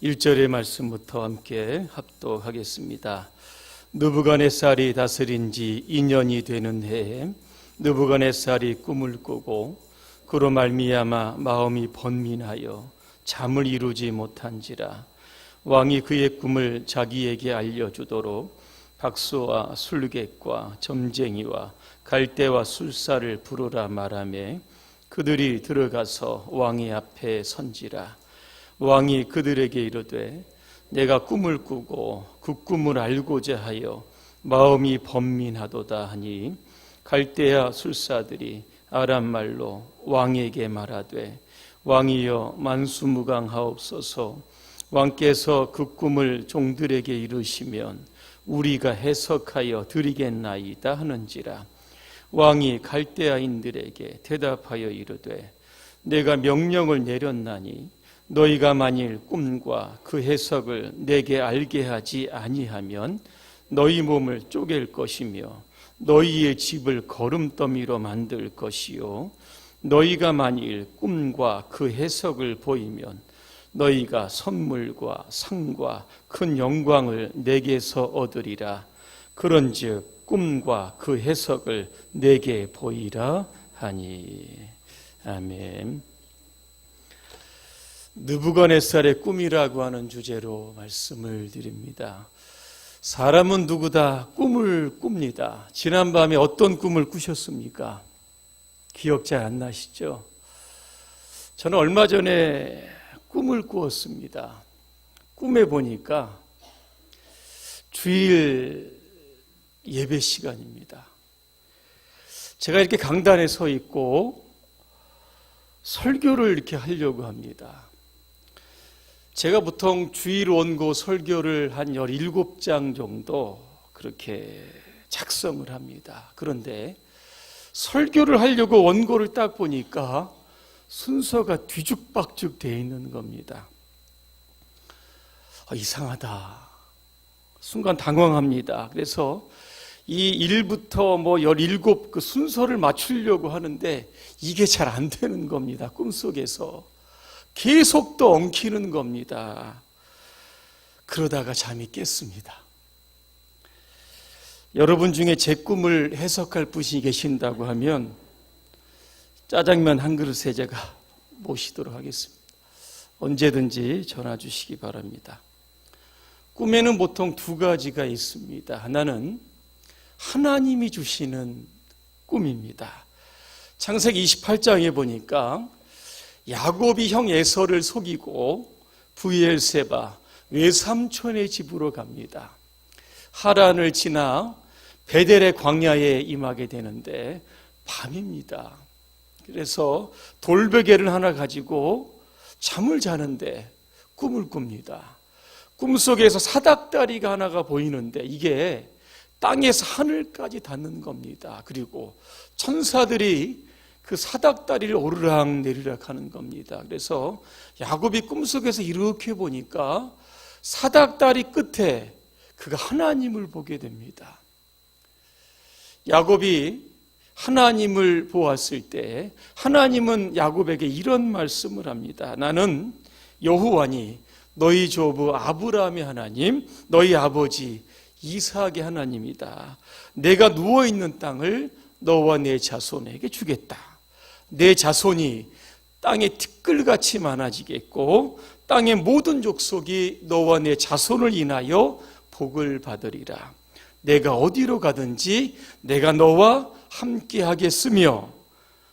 1절의 말씀부터 함께 합독하겠습니다. 느부갓네살이 다스린 지 2년이 되는 해에 느부갓네살이 꿈을 꾸고 그로 말미암아 마음이 번민하여 잠을 이루지 못한지라. 왕이 그의 꿈을 자기에게 알려주도록 박수와 술객과 점쟁이와 갈대와 술사를 부르라 말하매 그들이 들어가서 왕의 앞에 선지라. 왕이 그들에게 이르되 내가 꿈을 꾸고 그 꿈을 알고자 하여 마음이 번민하도다 하니 갈대아 술사들이 아람 말로 왕에게 말하되 왕이여 만수무강하옵소서. 왕께서 그 꿈을 종들에게 이루시면 우리가 해석하여 드리겠나이다 하는지라. 왕이 갈대아인들에게 대답하여 이르되 내가 명령을 내렸나니 너희가 만일 꿈과 그 해석을 내게 알게 하지 아니하면 너희 몸을 쪼갤 것이며 너희의 집을 거름더미로 만들 것이요 너희가 만일 꿈과 그 해석을 보이면 너희가 선물과 상과 큰 영광을 내게서 얻으리라. 그런즉 꿈과 그 해석을 내게 보이라 하니. 아멘. 느부갓네살의 꿈이라고 하는 주제로 말씀을 드립니다. 사람은 누구다 꿈을 꿉니다. 지난밤에 어떤 꿈을 꾸셨습니까? 기억 잘 안 나시죠? 저는 얼마 전에 꿈을 꾸었습니다. 꿈에 보니까 주일 예배 시간입니다. 제가 이렇게 강단에 서 있고 설교를 이렇게 하려고 합니다. 제가 보통 주일 원고 설교를 한 17장 정도 그렇게 작성을 합니다. 그런데 설교를 하려고 원고를 딱 보니까 순서가 뒤죽박죽 되어 있는 겁니다. 이상하다. 순간 당황합니다. 그래서 이 1부터 17 그 순서를 맞추려고 하는데 이게 잘 안 되는 겁니다. 꿈속에서. 계속 또 엉키는 겁니다. 그러다가 잠이 깼습니다. 여러분 중에 제 꿈을 해석할 분이 계신다고 하면 짜장면 한 그릇에 제가 모시도록 하겠습니다. 언제든지 전화 주시기 바랍니다. 꿈에는 보통 두 가지가 있습니다. 하나는 하나님이 주시는 꿈입니다. 창세기 28장에 보니까 야곱이 형 에서를 속이고 브엘세바 외삼촌의 집으로 갑니다. 하란을 지나 베델의 광야에 임하게 되는데 밤입니다. 그래서 돌베개를 하나 가지고 잠을 자는데 꿈을 꿉니다. 꿈속에서 사닥다리가 하나가 보이는데 이게 땅에서 하늘까지 닿는 겁니다. 그리고 천사들이 그 사닥다리를 오르락 내리락 하는 겁니다. 그래서 야곱이 꿈속에서 이렇게 보니까 사닥다리 끝에 그가 하나님을 보게 됩니다. 야곱이 하나님을 보았을 때 하나님은 야곱에게 이런 말씀을 합니다. 나는 여호와니 너희 조부 아브라함의 하나님, 너희 아버지 이삭의 하나님이다. 내가 누워있는 땅을 너와 내 자손에게 주겠다. 내 자손이 땅에 티끌같이 많아지겠고 땅의 모든 족속이 너와 내 자손을 인하여 복을 받으리라. 내가 어디로 가든지 내가 너와 함께 하겠으며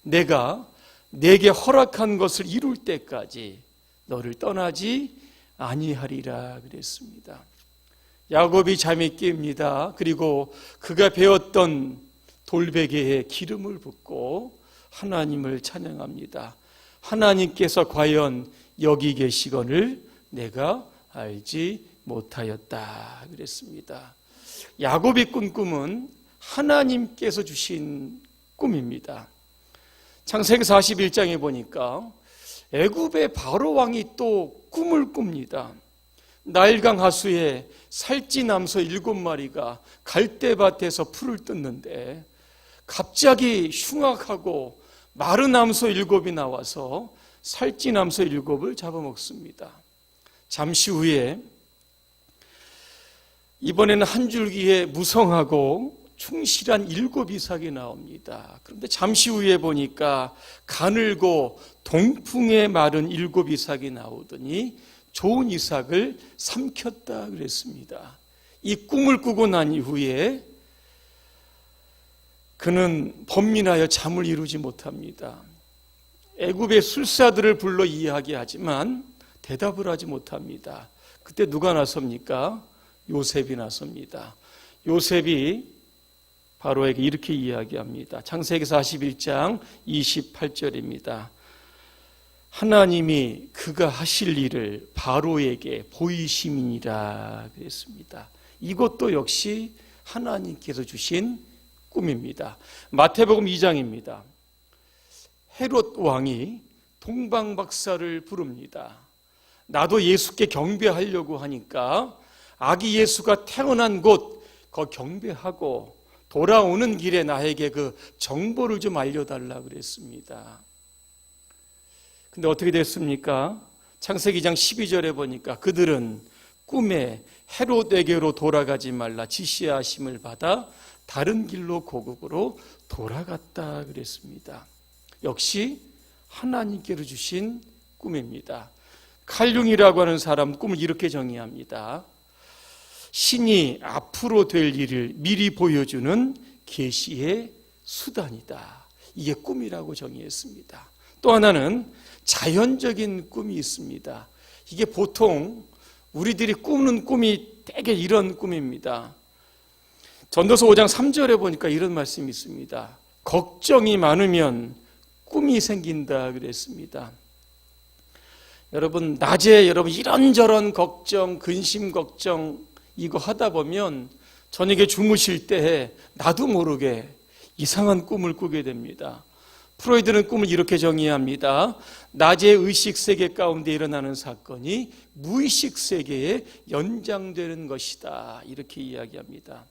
내가 내게 허락한 것을 이룰 때까지 너를 떠나지 아니하리라 그랬습니다. 야곱이 잠이 깹니다. 그리고 그가 배웠던 돌베개에 기름을 붓고 하나님을 찬양합니다. 하나님께서 과연 여기 계시거늘 내가 알지 못하였다 그랬습니다. 야곱이 꾼 꿈은 하나님께서 주신 꿈입니다. 창세기 41장에 보니까 애굽의 바로 왕이 또 꿈을 꿉니다. 나일강 하수에 살찌남소 7마리가 갈대밭에서 풀을 뜯는데 갑자기 흉악하고 마른 암소 7이 나와서 살찐 암소 7을 잡아먹습니다. 잠시 후에 이번에는 한 줄기에 무성하고 충실한 7 이삭이 나옵니다. 그런데 잠시 후에 보니까 가늘고 동풍에 마른 7 이삭이 나오더니 좋은 이삭을 삼켰다 그랬습니다. 이 꿈을 꾸고 난 이후에 그는 번민하여 잠을 이루지 못합니다. 애굽의 술사들을 불러 이야기하지만 대답을 하지 못합니다. 그때 누가 나섭니까? 요셉이 나섭니다. 요셉이 바로에게 이렇게 이야기합니다. 창세기 41장 28절입니다. 하나님이 그가 하실 일을 바로에게 보이심이니라 그랬습니다. 이것도 역시 하나님께서 주신 꿈입니다. 마태복음 2장입니다. 헤롯 왕이 동방박사를 부릅니다. 나도 예수께 경배하려고 하니까 아기 예수가 태어난 곳 거 경배하고 돌아오는 길에 나에게 그 정보를 좀 알려달라 그랬습니다. 근데 어떻게 됐습니까? 창세기 2장 12절에 보니까 그들은 꿈에 헤롯에게로 돌아가지 말라 지시하심을 받아 다른 길로 고국으로 돌아갔다 그랬습니다. 역시 하나님께로 주신 꿈입니다. 칼융이라고 하는 사람 꿈을 이렇게 정의합니다. 신이 앞으로 될 일을 미리 보여주는 계시의 수단이다. 이게 꿈이라고 정의했습니다. 또 하나는 자연적인 꿈이 있습니다. 이게 보통 우리들이 꾸는 꿈이 되게 이런 꿈입니다. 전도서 5장 3절에 보니까 이런 말씀이 있습니다. 걱정이 많으면 꿈이 생긴다 그랬습니다. 여러분 낮에 이런저런 걱정, 근심 걱정 이거 하다 보면 저녁에 주무실 때 나도 모르게 이상한 꿈을 꾸게 됩니다. 프로이드는 꿈을 이렇게 정의합니다. 낮의 의식 세계 가운데 일어나는 사건이 무의식 세계에 연장되는 것이다. 이렇게 이야기합니다.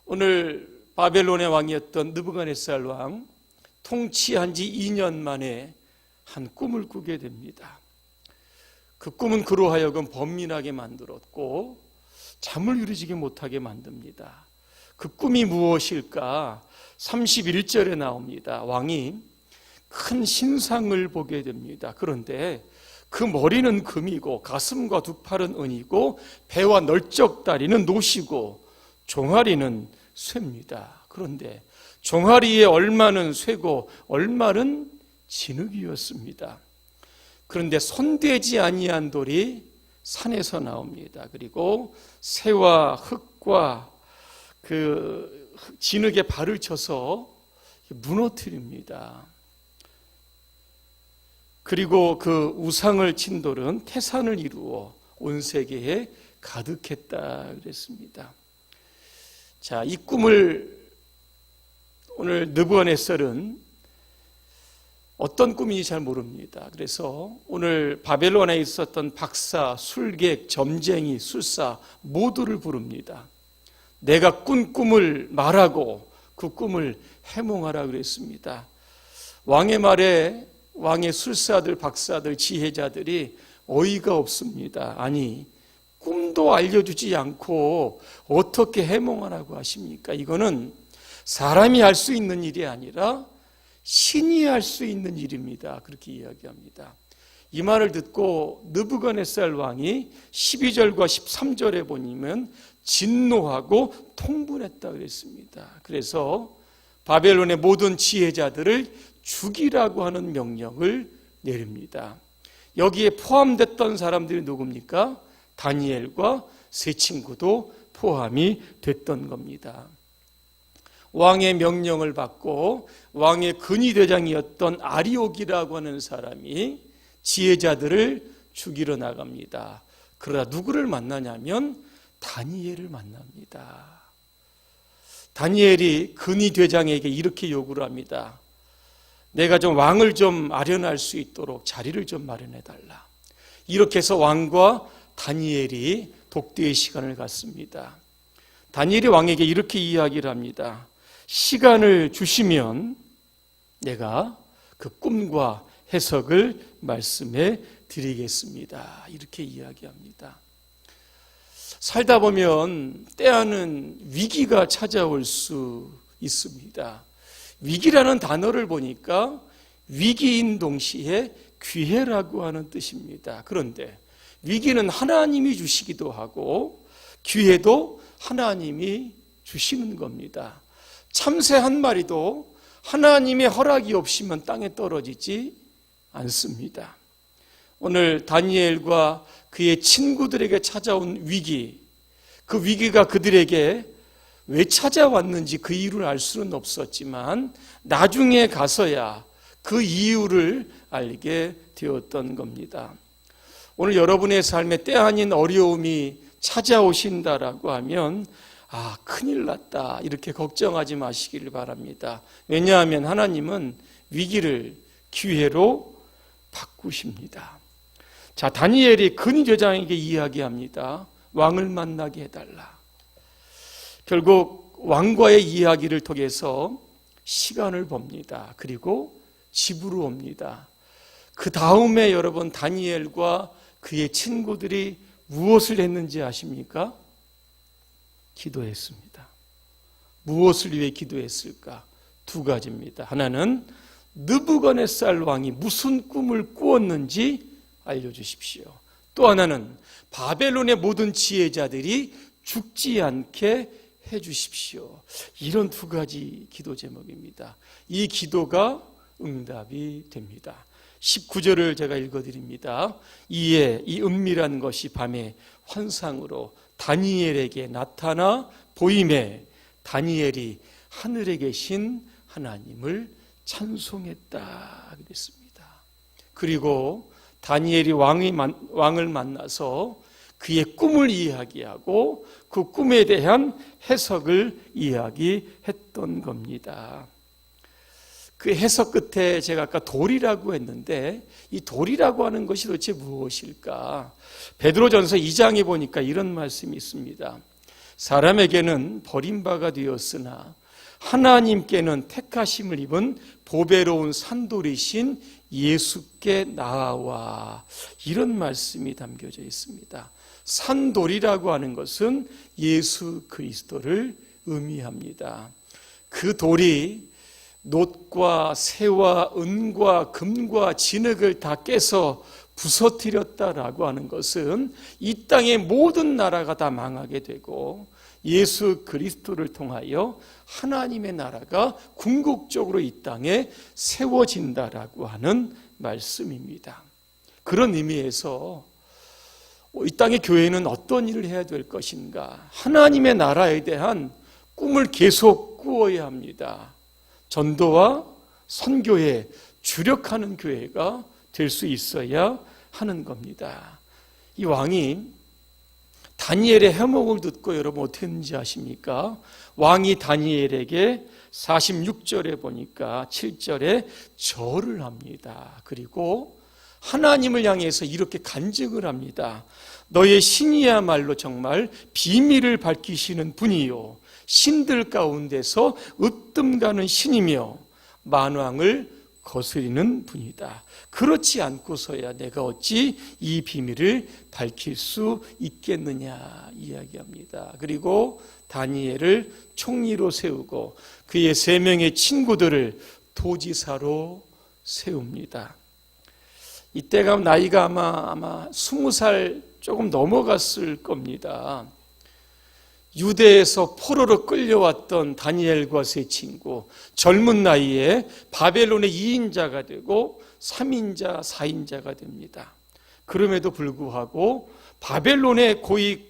오늘 바벨론의 왕이었던 느부갓네살 왕 통치한 지 2년 만에 한 꿈을 꾸게 됩니다. 그 꿈은 그로 하여금 번민하게 만들었고 잠을 이루지 못하게 만듭니다. 그 꿈이 무엇일까? 31절에 나옵니다. 왕이 큰 신상을 보게 됩니다. 그런데 그 머리는 금이고 가슴과 두 팔은 은이고 배와 널쩍다리는 노시고 종아리는 쇠입니다. 그런데 종아리에 얼마는 쇠고 얼마는 진흙이었습니다. 그런데 손대지 아니한 돌이 산에서 나옵니다. 그리고 새와 흙과 그 진흙에 발을 쳐서 무너뜨립니다. 그리고 그 우상을 친 돌은 태산을 이루어 온 세계에 가득했다 그랬습니다. 자, 이 꿈을 오늘 느부갓네살은 어떤 꿈인지 잘 모릅니다. 그래서 오늘 바벨론에 있었던 박사, 술객, 점쟁이, 술사 모두를 부릅니다. 내가 꾼 꿈을 말하고 그 꿈을 해몽하라 그랬습니다. 왕의 말에 왕의 술사들, 박사들, 지혜자들이 어이가 없습니다. 아니, 꿈도 알려주지 않고 어떻게 해몽하라고 하십니까? 이거는 사람이 할 수 있는 일이 아니라 신이 할 수 있는 일입니다. 그렇게 이야기합니다. 이 말을 듣고 느부갓네살 왕이 12절과 13절에 보면 진노하고 통분했다 그랬습니다. 그래서 바벨론의 모든 지혜자들을 죽이라고 하는 명령을 내립니다. 여기에 포함됐던 사람들이 누굽니까? 다니엘과 세 친구도 포함이 됐던 겁니다. 왕의 명령을 받고 왕의 근위대장이었던 아리옥이라고 하는 사람이 지혜자들을 죽이러 나갑니다. 그러다 누구를 만나냐면 다니엘을 만납니다. 다니엘이 근위대장에게 이렇게 요구를 합니다. 내가 좀 왕을 좀 아련할 수 있도록 자리를 좀 마련해달라. 이렇게 해서 왕과 다니엘이 독대의 시간을 갖습니다. 다니엘이 왕에게 이렇게 이야기를 합니다. 시간을 주시면 내가 그 꿈과 해석을 말씀해 드리겠습니다. 이렇게 이야기합니다. 살다 보면 때하는 위기가 찾아올 수 있습니다. 위기라는 단어를 보니까 위기인 동시에 기회라고 하는 뜻입니다. 그런데 위기는 하나님이 주시기도 하고 기회도 하나님이 주시는 겁니다. 참새 한 마리도 하나님의 허락이 없이면 땅에 떨어지지 않습니다. 오늘 다니엘과 그의 친구들에게 찾아온 위기, 그 위기가 그들에게 왜 찾아왔는지 그 이유를 알 수는 없었지만 나중에 가서야 그 이유를 알게 되었던 겁니다. 오늘 여러분의 삶에 때 아닌 어려움이 찾아오신다라고 하면 큰일 났다 이렇게 걱정하지 마시길 바랍니다. 왜냐하면 하나님은 위기를 기회로 바꾸십니다. 자, 다니엘이 근위대장에게 이야기합니다. 왕을 만나게 해달라. 결국 왕과의 이야기를 통해서 시간을 봅니다. 그리고 집으로 옵니다. 그 다음에 여러분 다니엘과 그의 친구들이 무엇을 했는지 아십니까? 기도했습니다. 무엇을 위해 기도했을까? 두 가지입니다. 하나는 느부갓네살 왕이 무슨 꿈을 꾸었는지 알려주십시오. 또 하나는 바벨론의 모든 지혜자들이 죽지 않게 해주십시오. 이런 두 가지 기도 제목입니다. 이 기도가 응답이 됩니다. 19절을 제가 읽어드립니다. 이에 이 은밀한 것이 밤에 환상으로 다니엘에게 나타나 보임에 다니엘이 하늘에 계신 하나님을 찬송했다 그랬습니다. 그리고 다니엘이 왕을 만나서 그의 꿈을 이야기하고 그 꿈에 대한 해석을 이야기했던 겁니다. 그 해석 끝에 제가 아까 돌이라고 했는데 이 돌이라고 하는 것이 도대체 무엇일까? 베드로전서 2장에 보니까 이런 말씀이 있습니다. 사람에게는 버림바가 되었으나 하나님께는 택하심을 입은 보배로운 산돌이신 예수께 나아와, 이런 말씀이 담겨져 있습니다. 산돌이라고 하는 것은 예수 그리스도를 의미합니다. 그 돌이 놋과 새와 은과 금과 진흙을 다 깨서 부서뜨렸다라고 하는 것은 이 땅의 모든 나라가 다 망하게 되고 예수 그리스도를 통하여 하나님의 나라가 궁극적으로 이 땅에 세워진다라고 하는 말씀입니다. 그런 의미에서 이 땅의 교회는 어떤 일을 해야 될 것인가? 하나님의 나라에 대한 꿈을 계속 꾸어야 합니다. 전도와 선교에 주력하는 교회가 될 수 있어야 하는 겁니다. 이 왕이 다니엘의 해몽을 듣고 여러분 어떻게 했는지 아십니까? 왕이 다니엘에게 46절에 보니까 7절에 절을 합니다. 그리고 하나님을 향해서 이렇게 간증을 합니다. 너의 신이야말로 정말 비밀을 밝히시는 분이요 신들 가운데서 으뜸가는 신이며 만왕을 거스리는 분이다. 그렇지 않고서야 내가 어찌 이 비밀을 밝힐 수 있겠느냐 이야기합니다. 그리고 다니엘을 총리로 세우고 그의 3명의 친구들을 도지사로 세웁니다. 이때가 나이가 아마 20살 조금 넘어갔을 겁니다. 유대에서 포로로 끌려왔던 다니엘과 세 친구, 젊은 나이에 바벨론의 2인자가 되고 3인자, 4인자가 됩니다. 그럼에도 불구하고 바벨론의 고위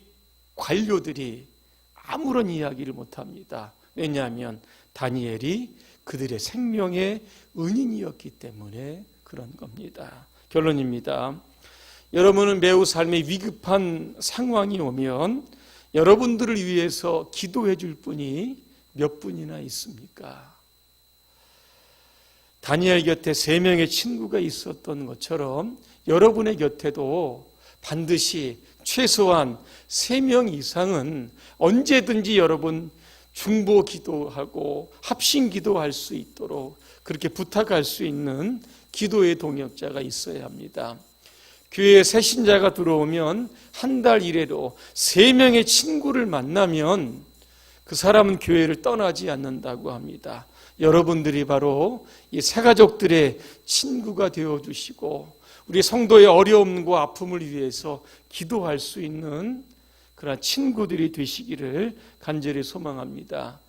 관료들이 아무런 이야기를 못합니다. 왜냐하면 다니엘이 그들의 생명의 은인이었기 때문에 그런 겁니다. 결론입니다. 여러분은 매우 삶에 위급한 상황이 오면 여러분들을 위해서 기도해 줄 분이 몇 분이나 있습니까? 다니엘 곁에 3명의 친구가 있었던 것처럼 여러분의 곁에도 반드시 최소한 3명 이상은 언제든지 여러분 중보 기도하고 합심 기도할 수 있도록 그렇게 부탁할 수 있는 기도의 동역자가 있어야 합니다. 교회에 새 신자가 들어오면 한 달 이내로 3명의 친구를 만나면 그 사람은 교회를 떠나지 않는다고 합니다. 여러분들이 바로 이 새가족들의 친구가 되어주시고 우리 성도의 어려움과 아픔을 위해서 기도할 수 있는 그런 친구들이 되시기를 간절히 소망합니다.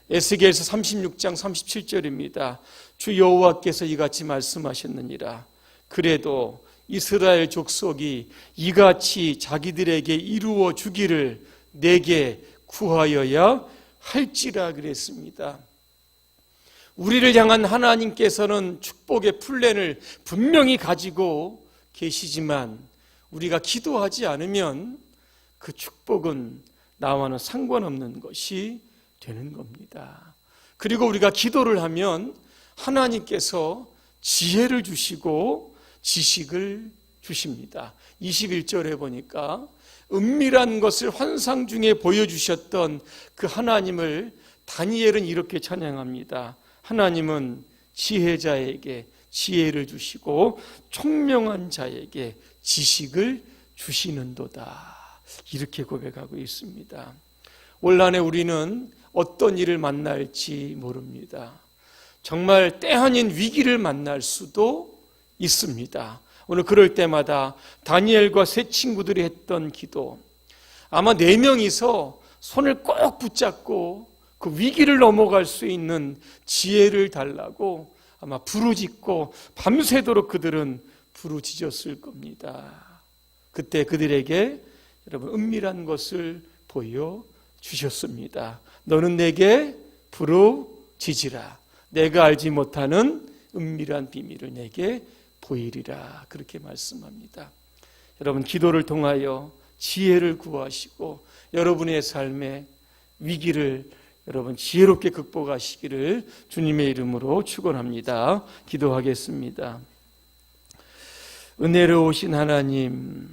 에스겔서 36장 37절입니다. 주 여호와께서 이같이 말씀하셨느니라. 그래도 이스라엘 족속이 이같이 자기들에게 이루어 주기를 내게 구하여야 할지라 그랬습니다. 우리를 향한 하나님께서는 축복의 플랜을 분명히 가지고 계시지만 우리가 기도하지 않으면 그 축복은 나와는 상관없는 것이 되는 겁니다. 그리고 우리가 기도를 하면 하나님께서 지혜를 주시고 지식을 주십니다. 21절에 보니까 은밀한 것을 환상 중에 보여주셨던 그 하나님을 다니엘은 이렇게 찬양합니다. 하나님은 지혜자에게 지혜를 주시고 총명한 자에게 지식을 주시는도다. 이렇게 고백하고 있습니다. 올 한해 우리는 어떤 일을 만날지 모릅니다. 정말 때 아닌 위기를 만날 수도 있습니다. 오늘 그럴 때마다 다니엘과 세 친구들이 했던 기도, 아마 4명이서 손을 꼭 붙잡고 그 위기를 넘어갈 수 있는 지혜를 달라고 아마 부르짖고 밤새도록 그들은 부르짖었을 겁니다. 그때 그들에게 여러분 은밀한 것을 보여주셨습니다. 너는 내게 부르짖으라. 내가 알지 못하는 은밀한 비밀을 내게 보이리라. 그렇게 말씀합니다. 여러분 기도를 통하여 지혜를 구하시고 여러분의 삶의 위기를 여러분 지혜롭게 극복하시기를 주님의 이름으로 축원합니다. 기도하겠습니다. 은혜로우신 하나님,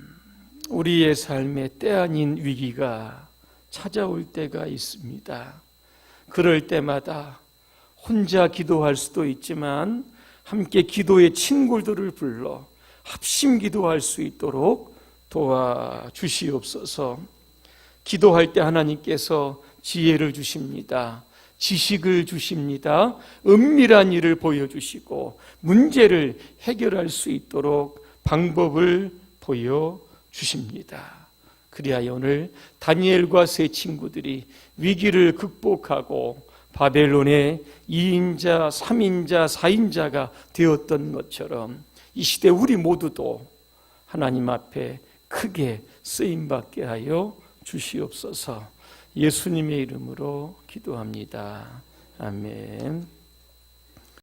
우리의 삶에 때 아닌 위기가 찾아올 때가 있습니다. 그럴 때마다 혼자 기도할 수도 있지만 함께 기도의 친구들을 불러 합심 기도할 수 있도록 도와주시옵소서. 기도할 때 하나님께서 지혜를 주십니다. 지식을 주십니다. 은밀한 일을 보여주시고 문제를 해결할 수 있도록 방법을 보여주십니다. 그리하여 오늘 다니엘과 세 친구들이 위기를 극복하고 바벨론의 2인자, 3인자, 4인자가 되었던 것처럼 이 시대 우리 모두도 하나님 앞에 크게 쓰임받게 하여 주시옵소서. 예수님의 이름으로 기도합니다. 아멘.